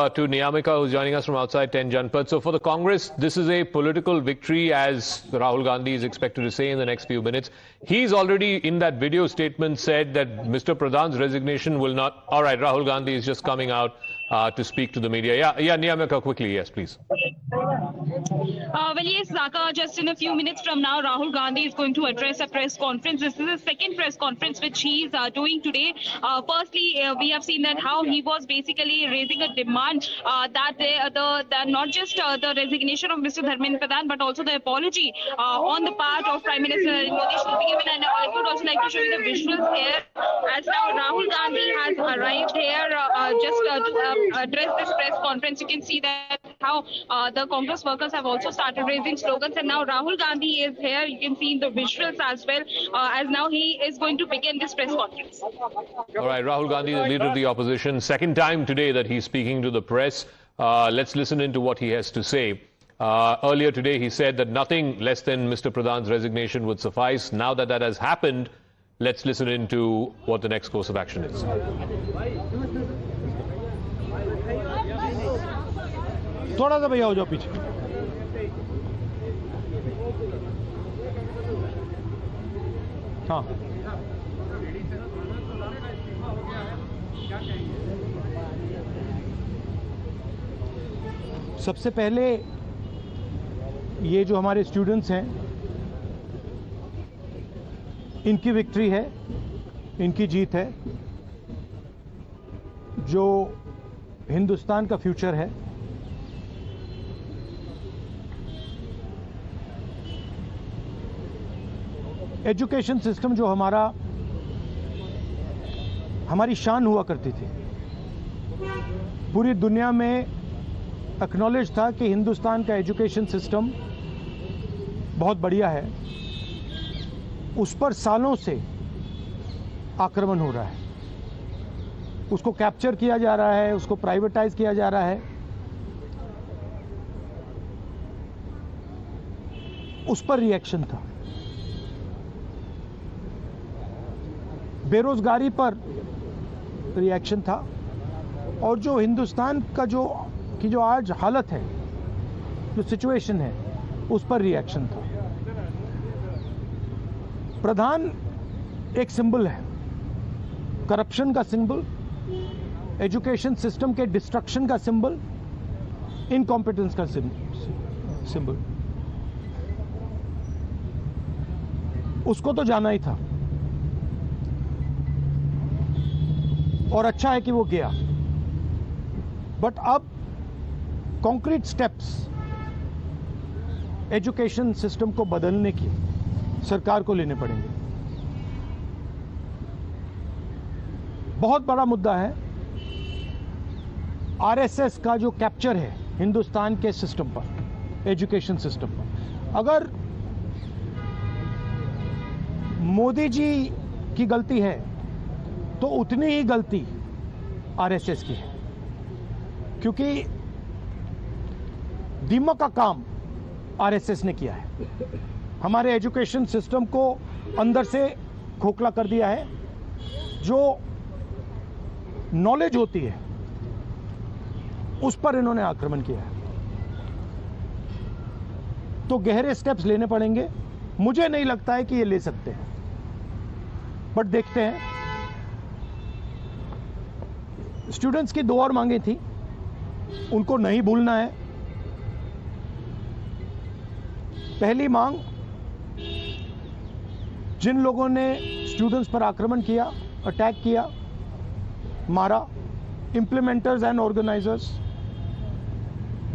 to Niyamika, who's joining us from outside 10 Janpad. So for the Congress, this is a political victory, as Rahul Gandhi is expected to say in the next few minutes. He's already, in that video statement, said that Mr. Pradhan's resignation will not... All right, Rahul Gandhi is just coming out to speak to the media. Yeah, Niyamika, quickly. Yes, please. Well, yes, Zaka, just in a few minutes from now, Rahul Gandhi is going to address a press conference. This is the second press conference which he is doing today. Firstly, we have seen that how he was basically raising a demand that not just the resignation of Mr. Dharmendra Pradhan, but also the apology on the part of Prime Minister Modi should be given. And I would also like to show you the visuals here, as now Rahul Gandhi has arrived here to address this press conference. You can see that how the Congress workers have also started raising slogans, and now Rahul Gandhi is here. You can see in the visuals as well, as now he is going to begin this press conference. All right, Rahul Gandhi, the leader of the opposition, second time today that he's speaking to the press. Let's listen into what he has to say. Earlier today, he said that nothing less than Mr. Pradhan's resignation would suffice. Now that that has happened, let's listen into what the next course of action is. थोड़ा सा भैया हो जाओ पीछे. हाँ, सबसे पहले ये जो हमारे स्टूडेंट्स हैं, इनकी विक्ट्री है, इनकी जीत है. जो हिंदुस्तान का फ्यूचर है, एजुकेशन सिस्टम जो हमारी शान हुआ करती थी, पूरी दुनिया में एक्नॉलेज था कि हिंदुस्तान का एजुकेशन सिस्टम बहुत बढ़िया है. उस पर सालों से आक्रमण हो रहा है, उसको कैप्चर किया जा रहा है, उसको प्राइवेटाइज किया जा रहा है. उस पर रिएक्शन था. बेरोजगारी पर रिएक्शन था, और जो हिंदुस्तान का जो आज हालत है, जो सिचुएशन है, उस पर रिएक्शन था. प्रधान एक सिंबल है, करप्शन का सिंबल, एजुकेशन सिस्टम के डिस्ट्रक्शन का सिंबल, इनकॉम्पिटेंस का सिंबल. उसको तो जाना ही था, और अच्छा है कि वो गया. बट अब कॉन्क्रीट स्टेप्स एजुकेशन सिस्टम को बदलने की सरकार को लेने पड़ेंगे. बहुत बड़ा मुद्दा है आरएसएस का जो कैप्चर है हिंदुस्तान के सिस्टम पर, एजुकेशन सिस्टम पर. अगर मोदी जी की गलती है तो उतनी ही गलती आरएसएस की है, क्योंकि दीमक का काम आरएसएस ने किया है. हमारे एजुकेशन सिस्टम को अंदर से खोखला कर दिया है. जो नॉलेज होती है उस पर इन्होंने आक्रमण किया है. तो गहरे स्टेप्स लेने पड़ेंगे. मुझे नहीं लगता है कि ये ले सकते हैं, बट देखते हैं. स्टूडेंट्स की 2 और मांगे थी, उनको नहीं भूलना है. पहली मांग, जिन लोगों ने स्टूडेंट्स पर आक्रमण किया, अटैक किया, मारा, इंप्लीमेंटर्स एंड ऑर्गेनाइजर्स,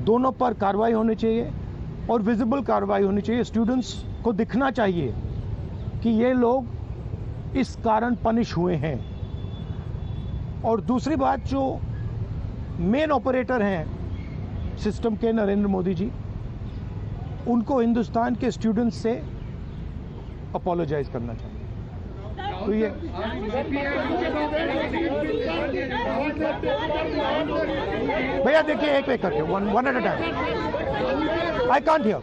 दोनों पर कार्रवाई होनी चाहिए, और विजिबल कार्रवाई होनी चाहिए. स्टूडेंट्स को दिखना चाहिए कि ये लोग इस कारण पनिश हुए हैं. और दूसरी बात, जो मेन ऑपरेटर हैं सिस्टम के, नरेंद्र मोदी जी, उनको हिंदुस्तान के स्टूडेंट्स से अपोलोजाइज करना चाहिए. तो ये भैया देखिए, एक एक करके, one at a time. I can't hear.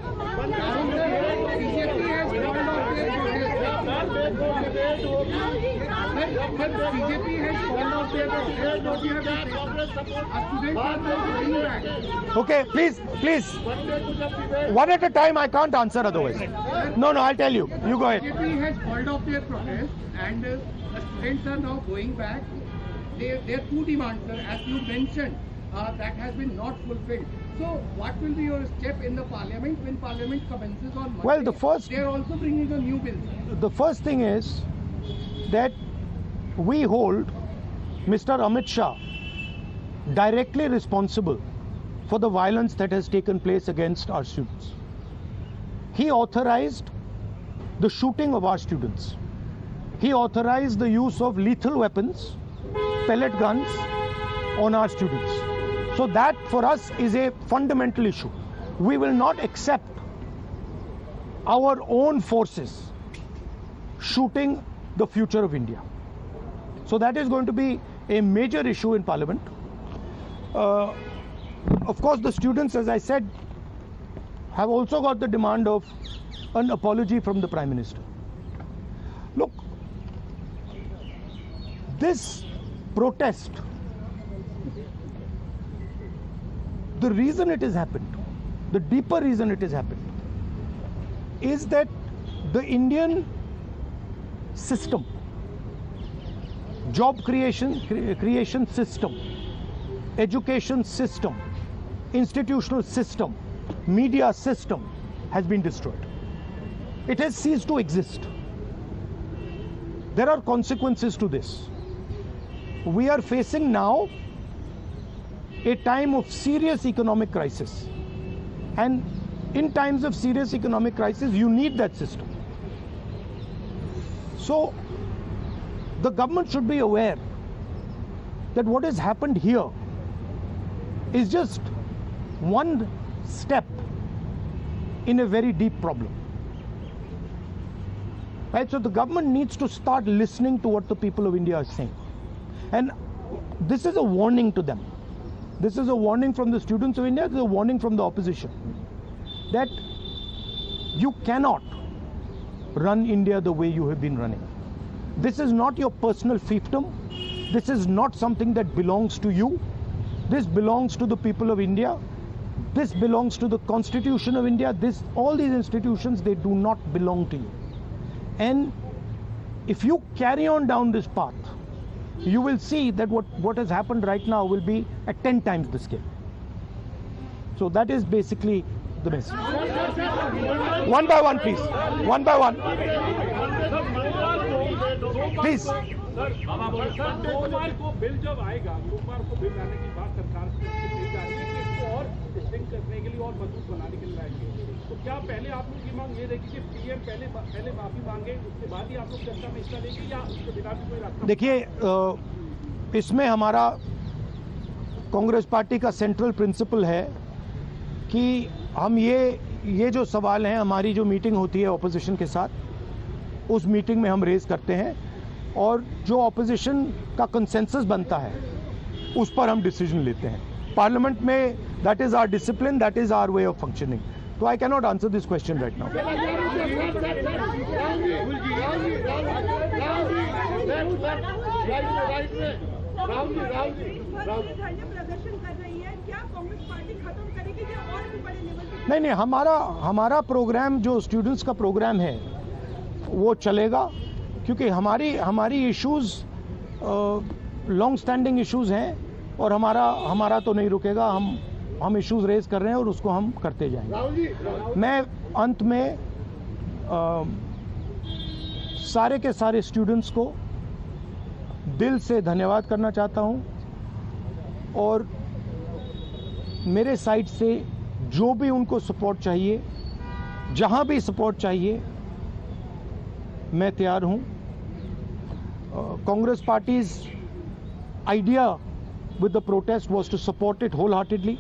BJP has called out there that Congress support. Okay, please. One at a time, I can't answer otherwise. No, I'll tell you. You go ahead. BJP has called off their protest and the students are now going back. Their two demands, sir, as you mentioned, that has been not fulfilled. So what will be your step in the parliament when parliament commences on Monday? Well, they are also bringing a new bill. The first thing is that we hold Mr. Amit Shah directly responsible for the violence that has taken place against our students. He authorized the shooting of our students. He authorized the use of lethal weapons, pellet guns on our students. So that for us is a fundamental issue. We will not accept our own forces shooting the future of India. So that is going to be a major issue in Parliament. Of course, the students, as I said, have also got the demand of an apology from the Prime Minister. Look, this protest, the reason it has happened, the deeper reason it has happened, is that the Indian system, job creation system, education system, institutional system, media system has been destroyed. It has ceased to exist. There are consequences to this. We are facing now a time of serious economic crisis. And in times of serious economic crisis, you need that system. So the government should be aware that what has happened here is just one step in a very deep problem. Right? So the government needs to start listening to what the people of India are saying. And this is a warning to them. This is a warning from the students of India, this is a warning from the opposition, that you cannot run India the way you have been running. This is not your personal fiefdom. This is not something that belongs to you. This belongs to the people of India. This belongs to the Constitution of India. All these institutions, they do not belong to you. And if you carry on down this path, you will see that what has happened right now will be at 10 times the scale. So that is basically the message. One by one, please. One by one. Please. सोमवार को bill जब आएगा, सोमवार को bill आने के बाद सरकार से नहीं जा रही है कि इसको और स्ट्रिंग करने के लिए और मजबूत बनाने के लिए लाएंगे। तो क्या पहले आप लोग की मांग ये रहेगी कि पीएम पहले माफी मांगे, उसके बाद ही आप लोग चर्चा में हिस्सा लेंगे या उसके बिना भी कोई रास्ता? देखिए, इसमें हमारा कांग्रेस पार्टी का सेंट्रल प्रिंसिपल है कि हम ये जो सवाल हैं, हमारी जो मीटिंग होती है ऑपोजिशन के साथ, उस मीटिंग में हम रेज करते हैं और जो ऑपोजिशन का कंसेंसस बनता है उस पर हम डिसीजन लेते हैं पार्लियामेंट में. That is our discipline, that is our way of functioning. तो I can not answer this question right now. नहीं, हमारा प्रोग्राम जो स्टूडेंट्स का प्रोग्राम है वो चलेगा, क्योंकि हमारी इश्यूज लॉन्ग स्टैंडिंग इश्यूज हैं और हमारा तो नहीं रुकेगा. हम इश्यूज रेज कर रहे हैं और उसको हम करते जाएंगे. मैं अंत में सारे के सारे स्टूडेंट्स को दिल से धन्यवाद करना चाहता हूं और मेरे साइड से जो भी उनको सपोर्ट चाहिए, जहां भी सपोर्ट चाहिए, मैं तैयार हूं. Congress Party's idea with the protest was to support it wholeheartedly.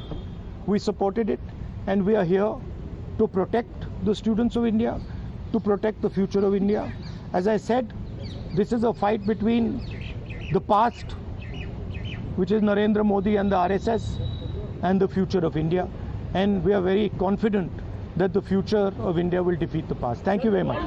We supported it and we are here to protect the students of India, to protect the future of India. As I said, this is a fight between the past, which is Narendra Modi and the RSS, and the future of India. And we are very confident that the future of India will defeat the past. Thank you very much.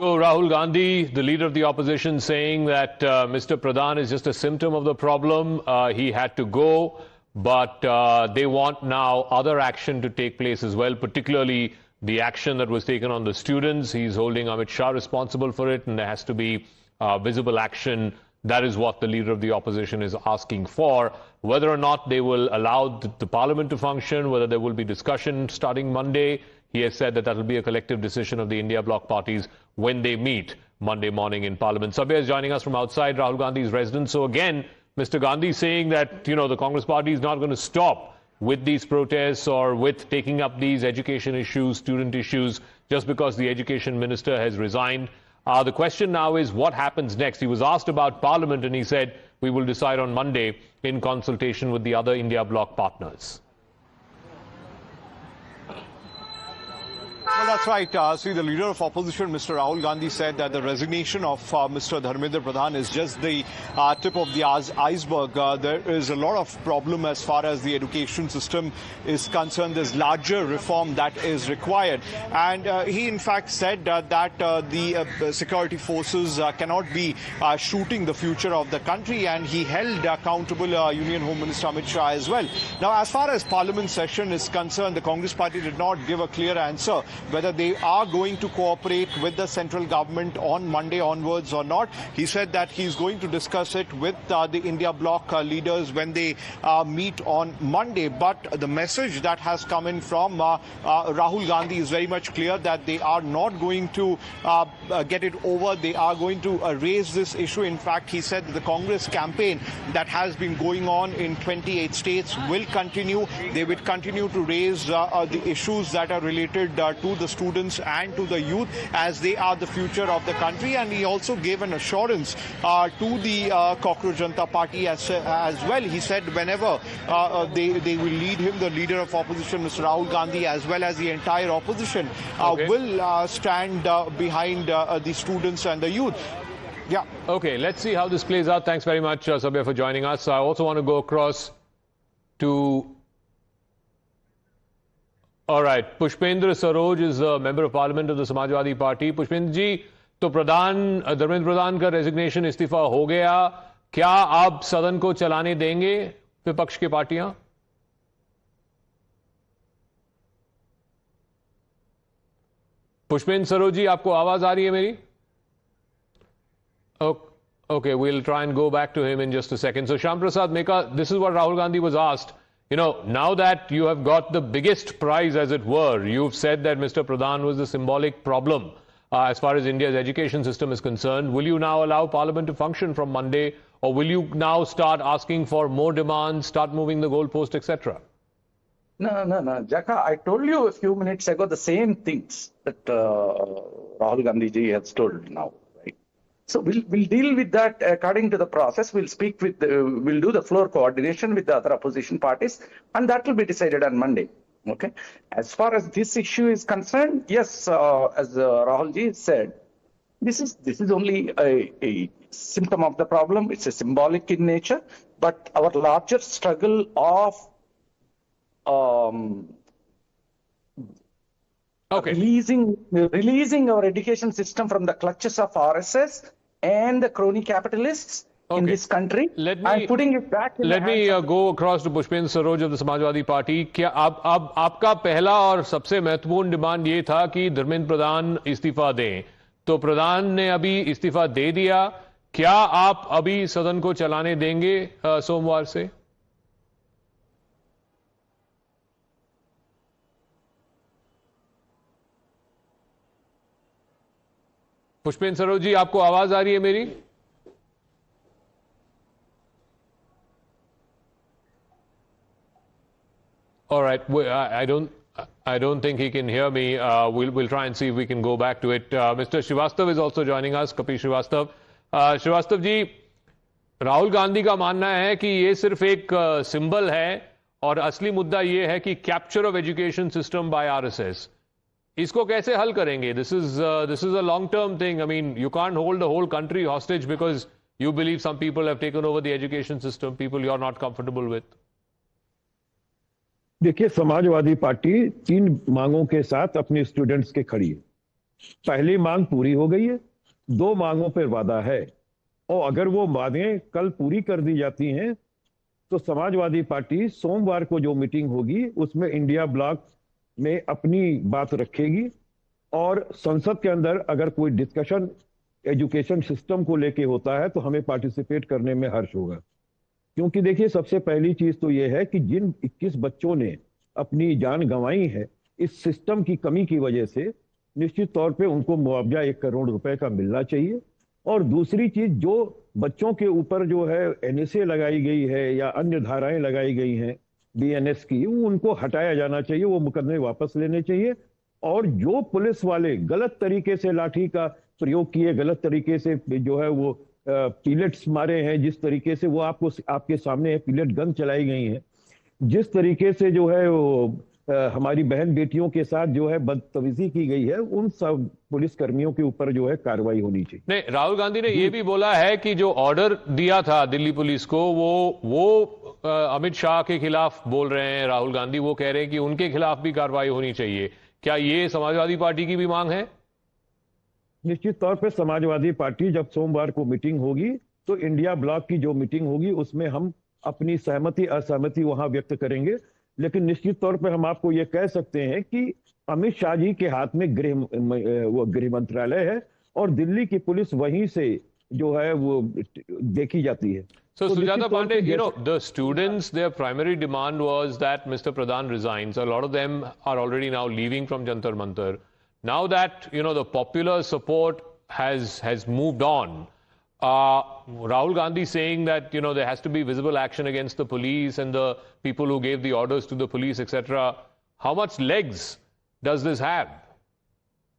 So Rahul Gandhi, the leader of the opposition, saying that Mr. Pradhan is just a symptom of the problem. He had to go, but they want now other action to take place as well, particularly the action that was taken on the students. He's holding Amit Shah responsible for it, and there has to be visible action. That is what the leader of the opposition is asking for. Whether or not they will allow the parliament to function, whether there will be discussion starting Monday, he has said that that will be a collective decision of the India bloc parties when they meet Monday morning in Parliament. Sabya is joining us from outside Rahul Gandhi's residence. So again, Mr. Gandhi saying that, the Congress party is not going to stop with these protests or with taking up these education issues, student issues, just because the education minister has resigned. The question now is what happens next? He was asked about Parliament and he said, we will decide on Monday in consultation with the other India bloc partners. Well, that's right. See, the leader of opposition, Mr. Rahul Gandhi, said that the resignation of Mr. Dharmendra Pradhan is just the tip of the iceberg. There is a lot of problem as far as the education system is concerned. There's larger reform that is required. And he, in fact, said that the security forces cannot be shooting the future of the country. And he held accountable Union Home Minister Amit Shah as well. Now, as far as Parliament session is concerned, the Congress party did not give a clear answer whether they are going to cooperate with the central government on Monday onwards or not. He said that he's going to discuss it with the India bloc leaders when they meet on Monday. But the message that has come in from Rahul Gandhi is very much clear that they are not going to get it over. They are going to raise this issue. In fact, he said that the Congress campaign that has been going on in 28 states will continue. They will continue to raise the issues that are related to the students and to the youth, as they are the future of the country. And he also gave an assurance to the Cockroach Janata Party as well. He said whenever they will lead him, the leader of opposition, Mr. Rahul Gandhi, as well as the entire opposition, will stand behind the students and the youth. Yeah. Okay, let's see how this plays out. Thanks very much, Sabya, for joining us. I also want to go across to... All right, Pushpendra Saroj is a member of parliament of the Samajwadi Party. Pushpendra ji, तो धर्मेंद्र प्रधान का resignation इस्तीफा हो गया, क्या आप सदन को चलाने देंगे विपक्ष की पार्टियां? पुष्पेंद्र सरोज जी, आपको आवाज आ रही है मेरी? Okay, we'll try and go back to him in just a second. So Shyam Prasad Meka, this is what Rahul Gandhi was asked. Now that you have got the biggest prize, as it were, you've said that Mr. Pradhan was the symbolic problem as far as India's education system is concerned. Will you now allow Parliament to function from Monday, or will you now start asking for more demands, start moving the goalpost, etc.? No, Jaka, I told you a few minutes ago the same things that Rahul Gandhi ji has told now. So we'll deal with that according to the process. We'll speak with, we'll do the floor coordination with the other opposition parties, and that will be decided on Monday. Okay. As far as this issue is concerned, yes, as Rahul ji said, this is only a symptom of the problem. It's a symbolic in nature, but our larger struggle of releasing our education system from the clutches of RSS and the crony capitalists in this country, and putting it back in Let me go across to Pushpendra Saroj of the Samajwadi Party. क्या आपका पहला और सबसे महत्वपूर्ण demand ये था कि धर्मेंद्र प्रधान इस्तीफा दें, तो प्रधान ने अभी इस्तीफा दे दिया, क्या आप अभी सदन को चलाने देंगे सोमवार से? पुष्पेंद्र सरोज जी, आपको आवाज आ रही है मेरी? All right, I don't think he can hear me. We'll try and see if we can go back to it. Mr. Srivastav is also joining us, Kapil Srivastav. Srivastav ji, Rahul Gandhi का मानना है कि ये सिर्फ एक सिंबल है और असली मुद्दा ये है कि capture of education system by RSS. इसको कैसे हल करेंगे? This is a long-term thing. I mean, you can't hold the whole country hostage because you believe some people have taken over the education system, people you're not comfortable with. देखिए, Samajwadi party 3 मांगों के साथ अपने students के खड़ी है. पहली मांग पूरी हो गई है, 2 मांगों पर वादा है, और अगर वो मांगें कल पूरी कर दी जाती हैं तो समाजवादी पार्टी सोमवार को जो मीटिंग होगी उसमें इंडिया ब्लॉक में अपनी बात रखेगी, और संसद के अंदर अगर कोई डिस्कशन एजुकेशन सिस्टम को लेके होता है तो हमें पार्टिसिपेट करने में हर्ष होगा। क्योंकि देखिए, सबसे पहली चीज तो यह है कि जिन 21 बच्चों ने अपनी जान गंवाई है इस सिस्टम की कमी की वजह से, निश्चित तौर पे उनको मुआवजा 1 करोड़ रुपए का मिलना चाहिए। और दूसरी चीज, जो बच्चों के ऊपर जो है एनएसए लगाई गई है या अन्य धाराएं लगाई गई हैं बीएनएस की, वो उनको हटाया जाना चाहिए, वो मुकदमे वापस लेने चाहिए। और जो पुलिस वाले गलत तरीके से लाठी का प्रयोग किए, गलत तरीके से जो है वो पिलेट्स मारे हैं, जिस तरीके से वो आपके सामने पिलेट गन चलाई गई हैं, जिस तरीके से जो है वो हमारी बहन बेटियों के साथ जो है बदतमीजी की गई है, उन सब पुलिस कर्मियों के ऊपर जो है कार्रवाई होनी चाहिए। नहीं, राहुल गांधी ने ये भी बोला है कि जो ऑर्डर दिया था दिल्ली पुलिस को वो अमित शाह के खिलाफ बोल रहे हैं राहुल गांधी, वो कह रहे हैं कि उनके खिलाफ भी कार्रवाई होनी चाहिए। क्या ये समाजवादी पार्टी की भी मांग है? निश्चित तौर पे समाजवादी पार्टी जब सोमवार को मीटिंग होगी तो इंडिया ब्लॉक की जो मीटिंग होगी उसमें हम अपनी सहमति असहमति वहां व्यक्त करेंगे। लेकिन निश्चित तौर पे हम आपको ये कह सकते हैं कि अमित शाह जी के हाथ में गृह मंत्रालय है और दिल्ली की पुलिस वहीं से जो है वो देखी जाती है। So Sujata Pandey, you know, the students, their primary demand was that Mr. Pradhan resigns. A lot of them are already now leaving from Jantar Mantar. Now that, you know, the popular support has moved on, Rahul Gandhi saying that, you know, there has to be visible action against the police and the people who gave the orders to the police, etc. How much legs does this have?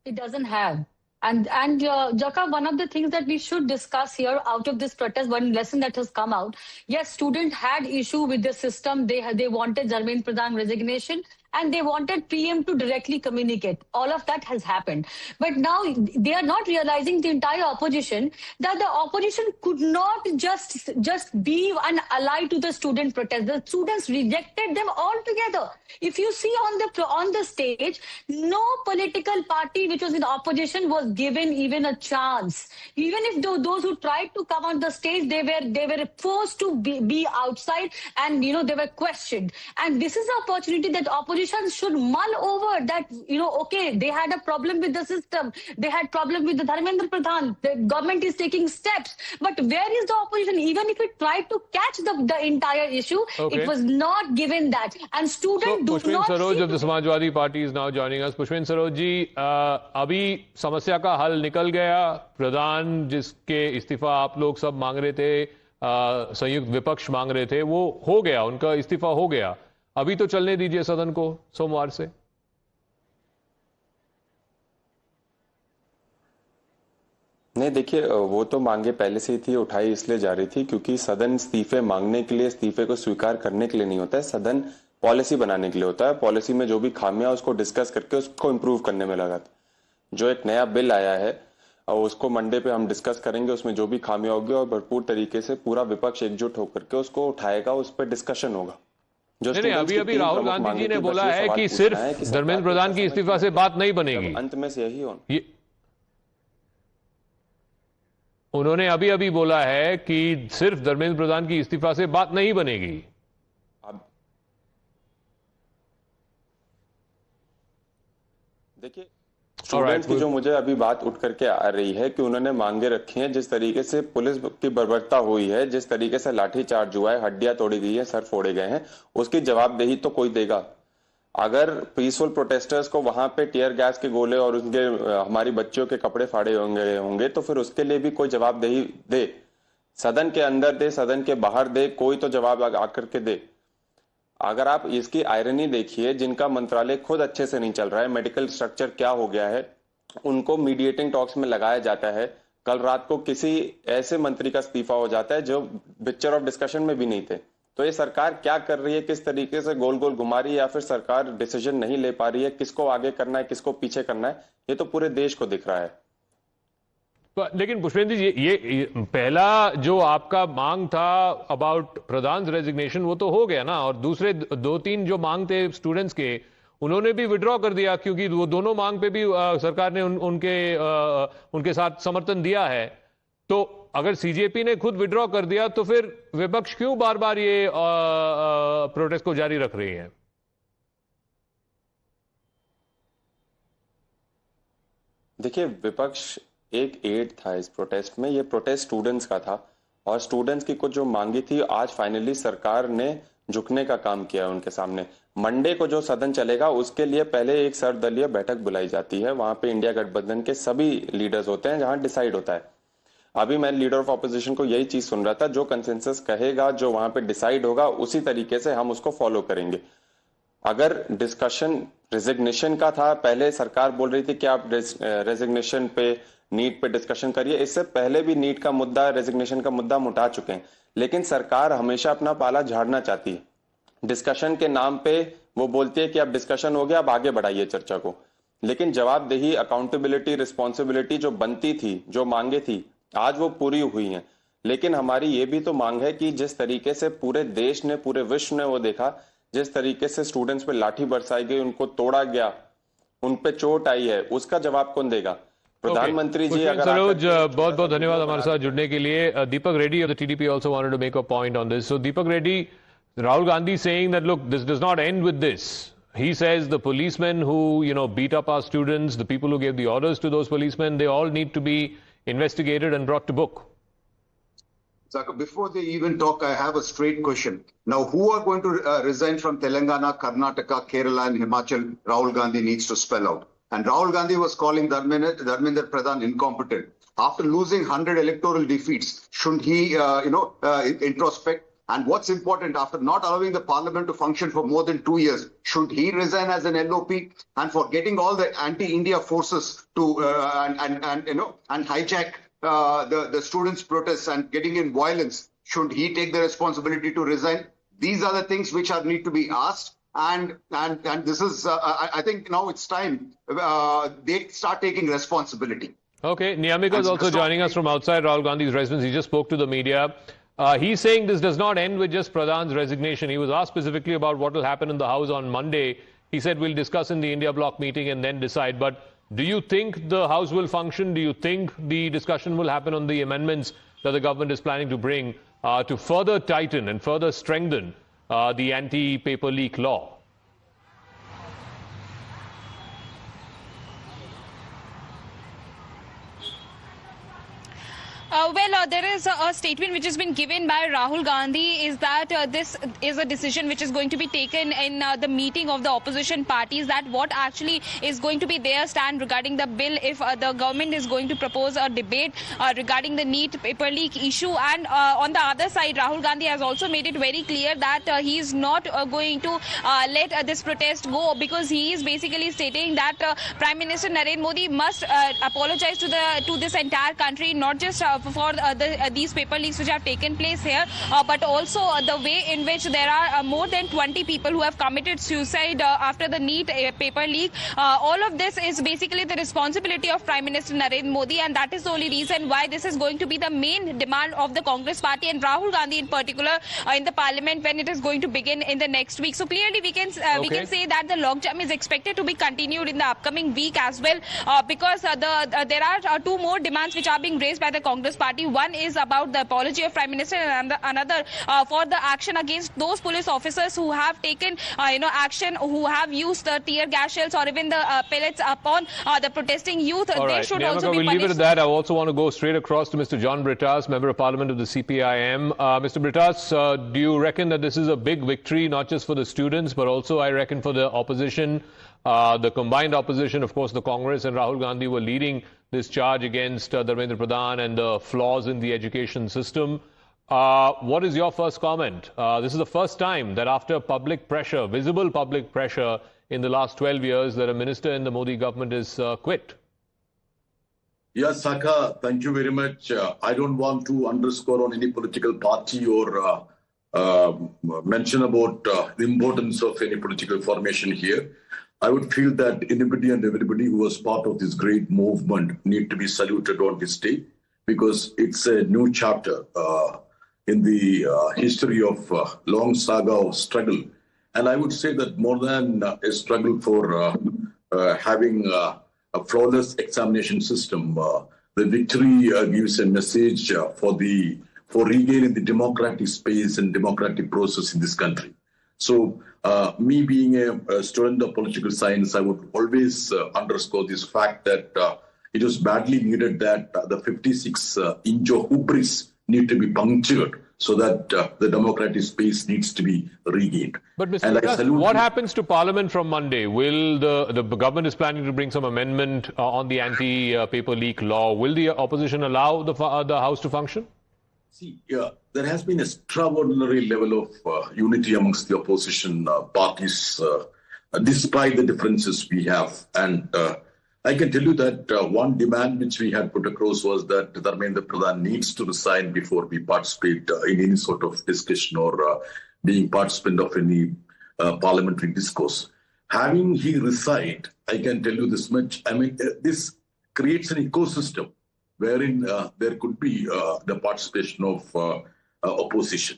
It doesn't have. And Jaka, one of the things that we should discuss here out of this protest, one lesson that has come out, yes, students had issue with the system. They wanted Dharmendra Pradhan resignation and they wanted PM to directly communicate. All of that has happened. But now they are not realizing, the entire opposition, that the opposition could not just be an ally to the student protest. The students rejected them altogether. If you see on the stage, no political party which was in opposition was given even a chance. Even if those who tried to come on the stage, they were forced to be outside, and you know they were questioned. And this is an opportunity that opposition should mull over, that, you know, okay, they had a problem with the system, they had problem with the Dharmendra Pradhan, the government is taking steps, but where is the opposition? Even if it tried to catch the entire issue, it was not given that. And students do Pushpin not Saroj of the Samajwadi Party is now joining us. Pushpin Saroj ji, अभी समस्या का हल निकल गया, प्रधान जिसके इस्तीफा आप लोग सब मांग रहे थे, संयुक्त विपक्ष मांग रहे थे, वो हो गया, उनका इस्तीफा हो गया। अभी तो चलने दीजिए सदन को सोमवार से। नहीं, देखिए, वो तो मांगे पहले से ही थी, उठाई इसलिए जा रही थी क्योंकि सदन इस्तीफे मांगने के लिए, इस्तीफे को स्वीकार करने के लिए नहीं होता है, सदन पॉलिसी बनाने के लिए होता है। पॉलिसी में जो भी खामियां उसको डिस्कस करके उसको इम्प्रूव करने में लगा था। जो एक नया बिल आया है और उसको मंडे पे हम डिस्कस करेंगे, उसमें जो भी खामियां होगी और भरपूर तरीके से पूरा विपक्ष एकजुट होकर के उसको उठाएगा, उस पर डिस्कशन होगा। नहीं, अभी राहुल गांधी जी ने बोला है कि सिर्फ धर्मेंद्र प्रधान की इस्तीफा से बात नहीं बनेगी। अंत में से यही होना। उन्होंने अभी बोला है कि सिर्फ धर्मेंद्र प्रधान की इस्तीफा से बात नहीं बनेगी। देखिए, स्टूडेंट्स की जो मुझे अभी बात उठ करके आ रही है कि उन्होंने मांगे रखी हैं, जिस तरीके से पुलिस की बर्बरता हुई है, जिस तरीके से लाठीचार्ज हुआ है, हड्डियां तोड़ी गई हैं, सर फोड़े गए हैं, उसकी जवाबदेही तो कोई देगा। अगर पीसफुल प्रोटेस्टर्स को वहां पे टीयर गैस के गोले और उनके हमारी बच्चियों के कपड़े फाड़े होंगे तो फिर उसके लिए भी कोई जवाबदेही दे, सदन के अंदर दे, सदन के बाहर दे, कोई तो जवाब आकर के दे। अगर आप इसकी आयरनी देखिए, जिनका मंत्रालय खुद अच्छे से नहीं चल रहा है, मेडिकल स्ट्रक्चर क्या हो गया है, उनको मीडिएटिंग टॉक्स में लगाया जाता है। कल रात को किसी ऐसे मंत्री का इस्तीफा हो जाता है जो पिक्चर ऑफ डिस्कशन में भी नहीं थे। तो ये सरकार क्या कर रही है, किस तरीके से गोल गोल घुमा रही है, या फिर सरकार डिसीजन नहीं ले पा रही है, किसको आगे करना है, किसको पीछे करना है, ये तो पूरे देश को दिख रहा है। लेकिन पुष्पेंद्र जी, ये पहला जो आपका मांग था अबाउट प्रधान रेजिग्नेशन, वो तो हो गया ना, और दूसरे 2-3 जो मांग थे स्टूडेंट्स के, उन्होंने भी विड्रॉ कर दिया क्योंकि वो दोनों मांग पे भी सरकार ने उनके साथ समर्थन दिया है। तो अगर सीजेपी ने खुद विड्रॉ कर दिया तो फिर विपक्ष क्यों बार बार ये प्रोटेस्ट को जारी रख रही है? देखिए, विपक्ष एक एड था इस प्रोटेस्ट में। ये प्रोटेस्ट स्टूडेंट्स का था और स्टूडेंट्स की कुछ जो मांगी थी, आज फाइनली सरकार ने झुकने का काम किया उनके सामने। मंडे को जो सदन चलेगा उसके लिए पहले एक सर्वदलीय बैठक बुलाई जाती है। वहां पे इंडिया गठबंधन के सभी लीडर्स होते हैं, जहां डिसाइड होता है। अभी मैं लीडर ऑफ ऑपोजिशन को यही चीज सुन रहा था, जो कंसेंसस कहेगा, जो वहां पे डिसाइड होगा, उसी तरीके से हम उसको फॉलो करेंगे। अगर डिस्कशन रेजिग्नेशन का था, पहले सरकार बोल रही थी कि आप रेजिग्नेशन पे, नीट पे डिस्कशन करिए। इससे पहले भी नीट का मुद्दा, रेजिग्नेशन का मुद्दा मुटा चुके हैं, लेकिन सरकार हमेशा अपना पाला झाड़ना चाहती है। डिस्कशन के नाम पे वो बोलती है कि अब डिस्कशन हो गया, अब आगे बढ़ाइए चर्चा को। लेकिन जवाबदेही, अकाउंटेबिलिटी, रिस्पॉन्सिबिलिटी जो बनती थी, जो मांगे थी, आज वो पूरी हुई हैं। लेकिन हमारी ये भी तो मांग है कि जिस तरीके से पूरे देश ने, पूरे विश्व ने वो देखा, जिस तरीके से स्टूडेंट्स पे लाठी बरसाई गई, उनको तोड़ा गया, उन पे चोट आई है, उसका जवाब कौन देगा? प्रधानमंत्री जी अगर सरोज, बहुत बहुत धन्यवाद हमारे साथ जुड़ने के लिए। दीपक Reddy of the TDP also wanted to make a point on this. So Deepak Reddy, Rahul Gandhi saying that look, this does not end with this. He says the policemen who beat up our students, the people who gave the orders to those policemen, they all need to be investigated and brought to book. Zaka, before they even talk, I have a straight question. Now, who are going to resign from Telangana, Karnataka, Kerala and Himachal? Rahul Gandhi needs to spell out. And Rahul Gandhi was calling Dharmendra Pradhan incompetent. After losing 100 electoral defeats, shouldn't he, introspect? And what's important, after not allowing the parliament to function for more than 2 years, should he resign as an LOP? And for getting all the anti-India forces to and hijack the students' protests and getting in violence, should he take the responsibility to resign? These are the things which need to be asked. And this is, I think now it's time they start taking responsibility. Okay, Niyamika is also joining us from outside Rahul Gandhi's residence. He just spoke to the media. He's saying this does not end with just Pradhan's resignation. He was asked specifically about what will happen in the House on Monday. He said we'll discuss in the India bloc meeting and then decide. But do you think the House will function? Do you think the discussion will happen on the amendments that the government is planning to bring to further tighten and further strengthen the anti-paper leak law? There is a statement which has been given by Rahul Gandhi is that this is a decision which is going to be taken in the meeting of the opposition parties, that what actually is going to be their stand regarding the bill if the government is going to propose a debate regarding the NEET paper leak issue. And on the other side, Rahul Gandhi has also made it very clear that he is not going to let this protest go, because he is basically stating that Prime Minister Narendra Modi must apologize to this entire country, not just for these paper leaks which have taken place here, but also the way in which there are more than 20 people who have committed suicide after the NEET paper leak. All of this is basically the responsibility of Prime Minister Narendra Modi, and that is the only reason why this is going to be the main demand of the Congress party and Rahul Gandhi in particular in the parliament when it is going to begin in the next week. So clearly we can say that the logjam is expected to be continued in the upcoming week as well, because there are two more demands which are being raised by the Congress party. One is about the apology of Prime Minister, and another for the action against those police officers who have taken action, who have used the tear gas shells or even the pellets upon the protesting youth. All they right, should Niyamika, also be we'll punished. leave it at that. I also want to go straight across to Mr. John Brittas, Member of Parliament of the CPIM. Mr. Brittas, do you reckon that this is a big victory, not just for the students, but also, I reckon, for the opposition? The combined opposition, of course, the Congress and Rahul Gandhi were leading this charge against Dharmendra Pradhan and the flaws in the education system. What is your first comment? This is the first time that after public pressure, visible public pressure in the last 12 years, that a minister in the Modi government is quit. Yes, Saka, thank you very much. I don't want to underscore on any political party or mention about the importance of any political formation here. I would feel that anybody and everybody who was part of this great movement need to be saluted on this day, because it's a new chapter in the history of long saga of struggle And I would say that more than a struggle for having a flawless examination system, the victory gives a message for regaining the democratic space and democratic process in this country. So, me being a student of political science, I would always underscore this fact that it was badly needed that the 56-inch hubris need to be punctured so that the democratic space needs to be regained. But Mr. Britas, what happens to Parliament from Monday? Will the government is planning to bring some amendment on the anti-paper leak law? Will the opposition allow the House to function? See, there has been a extraordinary level of unity amongst the opposition parties, despite the differences we have. And I can tell you that one demand which we had put across was that Dharmendra Pradhan needs to resign before we participate in any sort of discussion or being participant of any parliamentary discourse. Having he resigned, I can tell you this much. I mean, this creates an ecosystem wherein there could be the participation of opposition.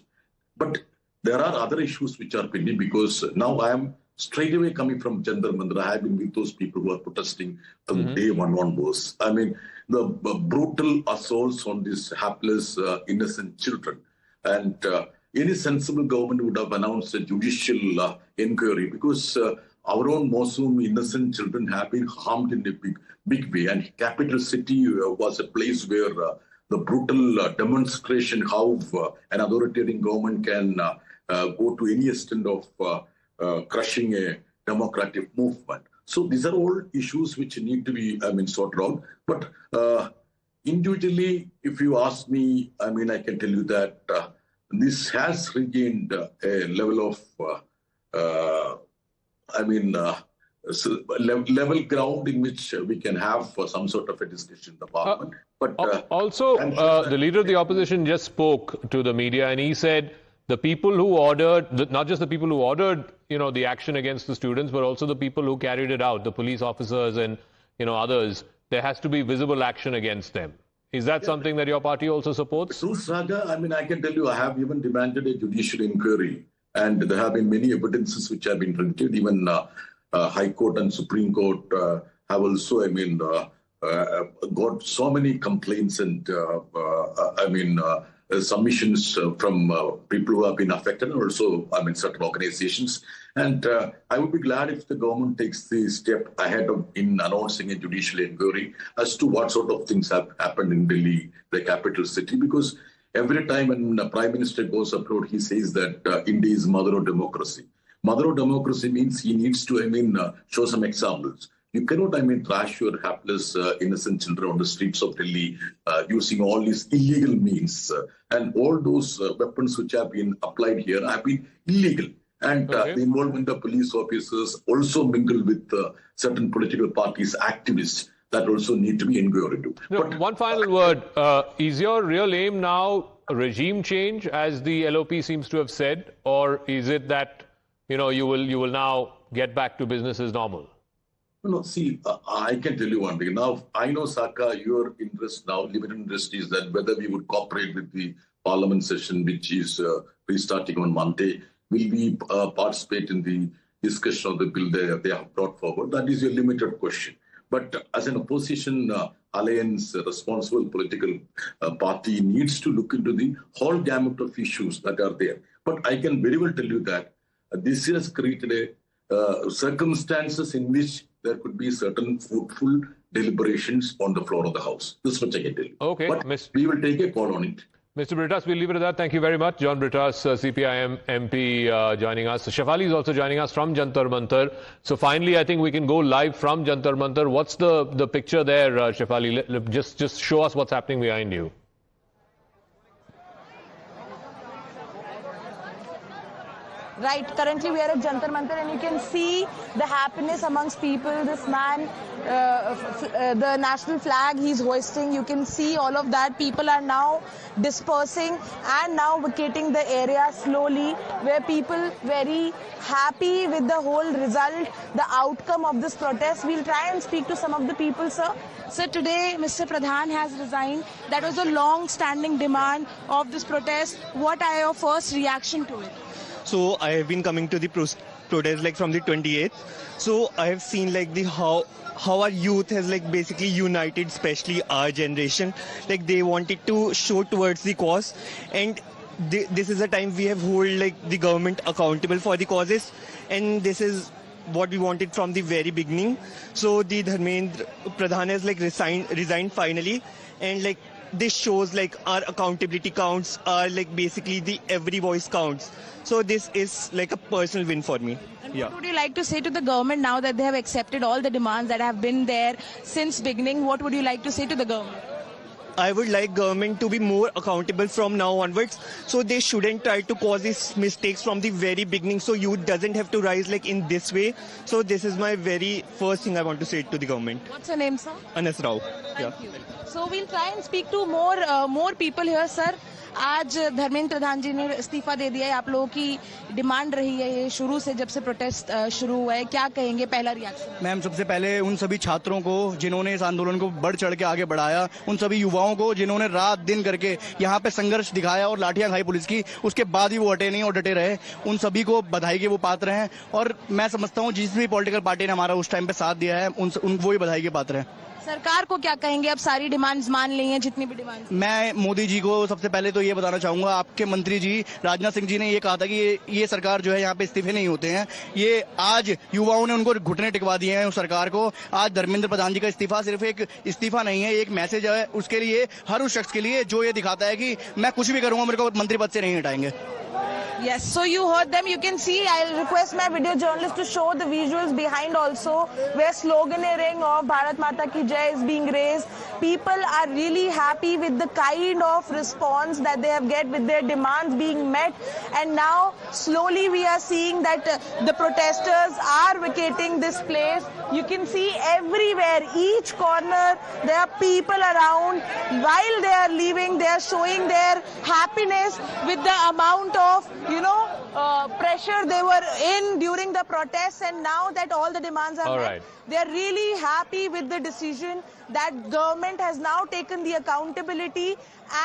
But there are other issues which are pending because now I am straight away coming from Jantar Mantar. I have been with those people who are protesting from day one onwards. I mean, the brutal assaults on these hapless, innocent children. And any sensible government would have announced a judicial inquiry because our own Mosul innocent children have been harmed in a big way. And capital city was a place where the brutal demonstration how an authoritarian government can go to any extent of crushing a democratic movement. So these are all issues which need to be, sorted out. But individually, if you ask me, I can tell you that this has regained a level of, level ground in which we can have some sort of a discussion in the parliament. But also, the leader of the opposition just spoke to the media and he said the people who ordered, not just the people who ordered, the action against the students, but also the people who carried it out, the police officers and, others, there has to be visible action against them. Is that something that your party also supports? True, Saga. I can tell you, I have even demanded a judicial inquiry, and there have been many evidences which have been presented. Even High Court and Supreme Court have also, got so many complaints and, submissions from people who have been affected, and also, certain organizations. And I would be glad if the government takes the step ahead in announcing a judicial inquiry as to what sort of things have happened in Delhi, the capital city, because every time when the Prime Minister goes abroad, he says that India is mother of democracy. Mother of democracy means he needs to, show some examples. You cannot, trash your hapless, innocent children on the streets of Delhi using all these illegal means. And all those weapons which have been applied here have been illegal. And the involvement of police officers also mingle with certain political parties, activists that also need to be inquired into. But one final word. Is your real aim now regime change, as the LOP seems to have said, or is it that, you will now get back to business as normal? No, see, I can tell you one thing. Now, I know, Saka, your interest now, limited interest is that whether we would cooperate with the parliament session, which is restarting on Monday, will we participate in the discussion of the bill they have brought forward? That is a limited question. But as an opposition alliance, responsible political party needs to look into the whole gamut of issues that are there. But I can very well tell you that this has created circumstances in which there could be certain fruitful deliberations on the floor of the House. This much I can tell you. Okay. But we will take a call on it. Mr. Britas, we'll leave it at that. Thank you very much. John Britas, CPIM MP joining us. Shefali is also joining us from Jantar Mantar. So finally, I think we can go live from Jantar Mantar. What's the picture there, Shefali? Just show us what's happening behind you. Right, currently we are at Jantar Mantar and you can see the happiness amongst people. This man, the national flag he's hoisting, you can see all of that. People are now dispersing and now vacating the area slowly, where people very happy with the whole result, the outcome of this protest. We'll try and speak to some of the people, sir. Sir, today Mr. Pradhan has resigned. That was a long-standing demand of this protest. What are your first reaction to it? So I have been coming to the protest like from the 28th. So I have seen like the how our youth has like basically united, especially our generation. Like they wanted to show towards the cause, and this is a time we have hold like the government accountable for the causes, and this is what we wanted from the very beginning. So the Dharmendra Pradhan has like resigned finally, and like this shows like our accountability counts, are like basically the every voice counts. So this is like a personal win for me. Yeah. What would you like to say to the government now that they have accepted all the demands that have been there since beginning? What would you like to say to the government? I would like government to be more accountable from now onwards. So they shouldn't try to cause these mistakes from the very beginning. So youth doesn't have to rise like in this way. So this is my very first thing I want to say to the government. What's your name, sir? Anas Rao. Thank you. So we'll try and speak to more people here, sir. आज धर्मेंद्र प्रधान जी ने इस्तीफा दे दिया है. आप लोगों की demand रही है ये शुरू से, जब से प्रोटेस्ट शुरू हुआ है. क्या कहेंगे, पहला रिएक्शन? मैम, सबसे पहले उन सभी छात्रों को जिन्होंने इस आंदोलन को बढ़ चढ़ के आगे बढ़ाया, उन सभी युवाओं को जिन्होंने रात दिन करके यहाँ पे संघर्ष दिखाया और लाठियां खाई पुलिस की, उसके बाद भी वो हटे नहीं और डटे रहे, उन सभी को बधाई के वो पात्र हैं. और मैं समझता हूँ जिस भी पॉलिटिकल पार्टी ने हमारा उस टाइम पे साथ दिया है, वो ही बधाई के पात्र हैं. सरकार को क्या कहेंगे? अब सारी डिमांड्स मान ली हैं, जितनी भी डिमांड. मैं मोदी जी को सबसे पहले तो ये बताना चाहूंगा, आपके मंत्री जी राजनाथ सिंह जी ने ये कहा था कि ये सरकार जो है यहाँ पे इस्तीफे नहीं होते हैं. ये आज युवाओं ने उनको घुटने टिकवा दिए हैं उस सरकार को. आज धर्मेंद्र प्रधान जी का इस्तीफा सिर्फ एक इस्तीफा नहीं है, एक मैसेज है उसके लिए, हर उस शख्स के लिए जो ये दिखाता है कि मैं कुछ भी करूंगा, मेरे को मंत्री पद से नहीं हटाएंगे. Yes, so you heard them. You can see, I'll request my video journalist to show the visuals behind also, where sloganeering of Bharat Mata Ki Jai is being raised. People are really happy with the kind of response that they have get with their demands being met. And now, slowly we are seeing that the protesters are vacating this place. You can see everywhere, each corner, there are people around. While they are leaving, they are showing their happiness with the amount of pressure they were in during the protests, and now that all the demands are met, they are really happy with the decision that government has now taken the accountability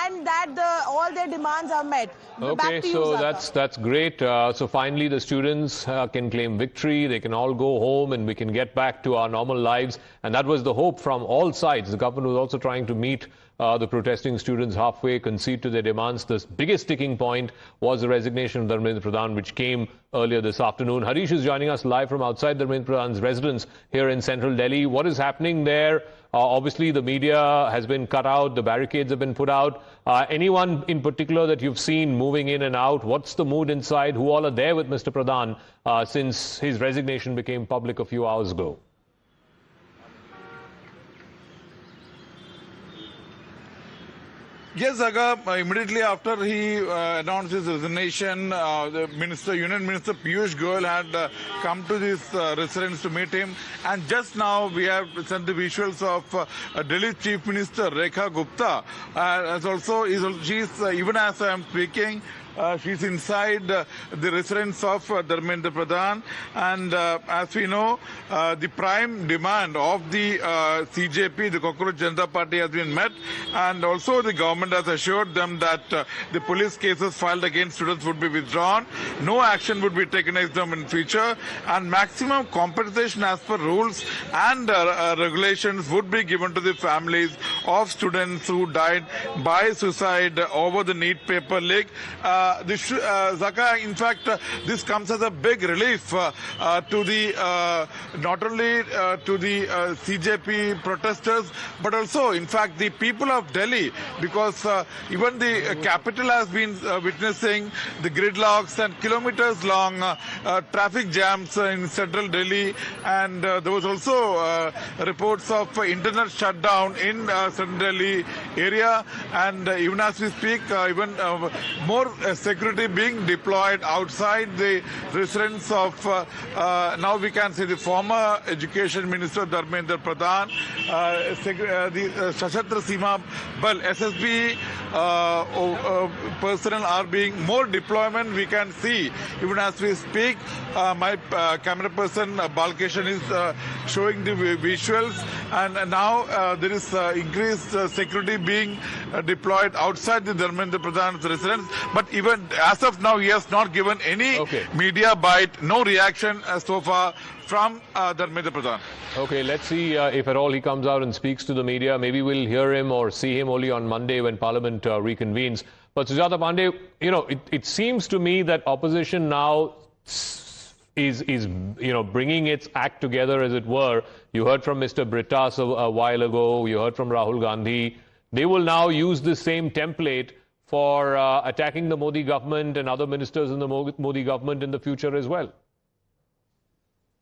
and that all their demands are met. Okay, so that's great. So finally the students can claim victory, they can all go home and we can get back to our normal lives, and that was the hope from all sides. The government was also trying to meet the protesting students halfway, concede to their demands. The biggest sticking point was the resignation of Dharmendra Pradhan, which came earlier this afternoon. Harish is joining us live from outside Dharmendra Pradhan's residence here in central Delhi. What is happening there? Obviously, the media has been cut out, the barricades have been put out. Anyone in particular that you've seen moving in and out? What's the mood inside? Who all are there with Mr. Pradhan since his resignation became public a few hours ago? Yes, Aga, immediately after he announced his resignation, the Union Minister Piyush Goyal had come to this residence to meet him. And just now we have sent the visuals of Delhi Chief Minister Rekha Gupta. She's even as I am speaking, she's inside the residence of Dharmendra Pradhan, and as we know, the prime demand of the CJP, the Cockroach Janata Party, has been met, and also the government has assured them that the police cases filed against students would be withdrawn, no action would be taken against them in future, and maximum compensation as per rules and regulations would be given to the families of students who died by suicide over the NEET paper leak. Zaka, in fact, this comes as a big relief to the not only to the CJP protesters, but also, in fact, the people of Delhi, because even the capital has been witnessing the gridlocks and kilometers-long traffic jams in central Delhi, and there was also reports of internet shutdown in central Delhi area, and even as we speak, even more security being deployed outside the residence of now we can say the former Education Minister Dharmendra Pradhan, the Sashastra Seema Bal SSB personnel are being more deployment. We can see even as we speak. My camera person Balkishan is showing the visuals, and now there is increased security being deployed outside the Dharmendra Pradhan's residence. But even as of now, he has not given any media bite, no reaction so far from Dharmendra Pradhan. Okay, let's see if at all he comes out and speaks to the media. Maybe we'll hear him or see him only on Monday when Parliament reconvenes. But Sujata Pandey, you know, it seems to me that opposition now is bringing its act together, as it were. You heard from Mr. Brittas a while ago. You heard from Rahul Gandhi. They will now use the same template for attacking the Modi government and other ministers in the Modi government in the future as well.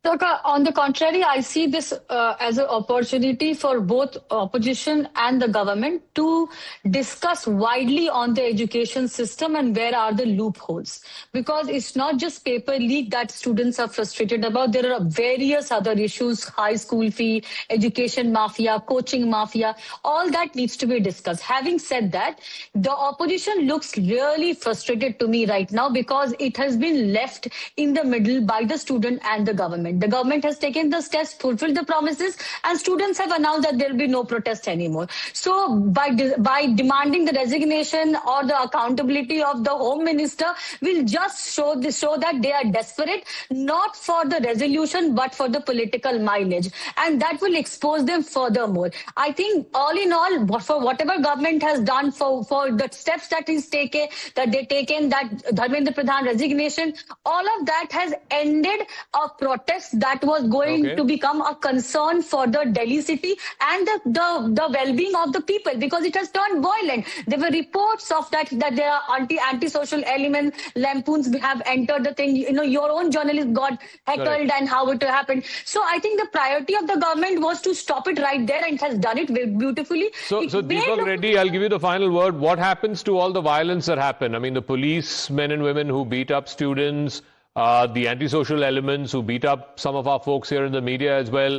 Look, on the contrary, I see this as an opportunity for both opposition and the government to discuss widely on the education system and where are the loopholes. Because it's not just paper leak that students are frustrated about. There are various other issues, high school fee, education mafia, coaching mafia, all that needs to be discussed. Having said that, the opposition looks really frustrated to me right now because it has been left in the middle by the student and the government. The government has taken the steps, fulfilled the promises, and students have announced that there will be no protest anymore. So by demanding the resignation or the accountability of the Home Minister will just show that they are desperate, not for the resolution, but for the political mileage. And that will expose them furthermore. I think all in all, for whatever government has done for the steps that they've taken, that Dharmendra Pradhan resignation, all of that has ended a protest that was going to become a concern for the Delhi city and the well-being of the people, because it has turned violent. There were reports of that there are anti-social elements, lampoons have entered the thing. You know, your own journalist got heckled and how it happened. So I think the priority of the government was to stop it right there, and it has done it beautifully. So Deepak Reddy, I'll give you the final word. What happens to all the violence that happened? I mean, the police men and women who beat up students, the antisocial elements who beat up some of our folks here in the media as well.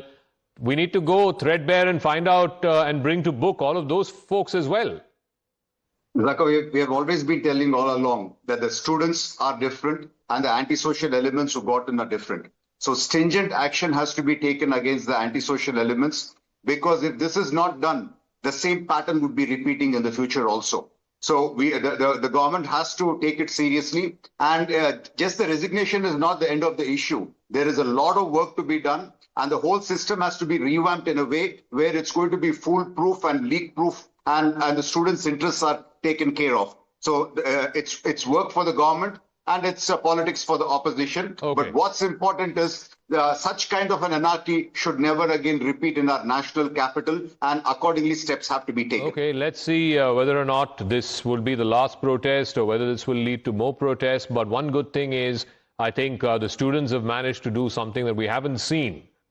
We need to go threadbare and find out and bring to book all of those folks as well. Zaka, we have always been telling all along that the students are different and the antisocial elements who got in are different. So stringent action has to be taken against the antisocial elements, because if this is not done, the same pattern would be repeating in the future also. So the government has to take it seriously, and just the resignation is not the end of the issue. There is a lot of work to be done, and the whole system has to be revamped in a way where it's going to be foolproof and leak-proof, and the students' interests are taken care of. So it's work for the government and it's politics for the opposition. But what's important is such kind of an anarchy should never again repeat in our national capital, and accordingly steps have to be taken. Okay, let's see whether or not this will be the last protest or whether this will lead to more protests. But one good thing is, I think the students have managed to do something that we haven't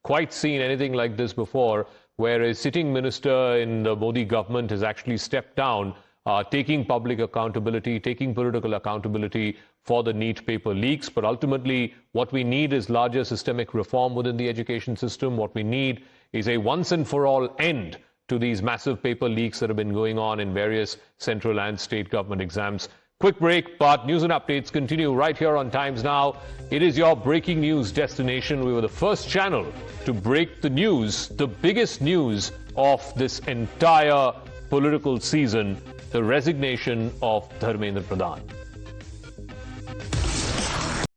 quite seen anything like this before, where a sitting minister in the Modi government has actually stepped down, taking public accountability, taking political accountability for the NEET paper leaks. But ultimately, what we need is larger systemic reform within the education system. What we need is a once and for all end to these massive paper leaks that have been going on in various central and state government exams. Quick break, but news and updates continue right here on Times Now. It is your breaking news destination. We were the first channel to break the news, the biggest news of this entire political season, the resignation of Dharmendra Pradhan.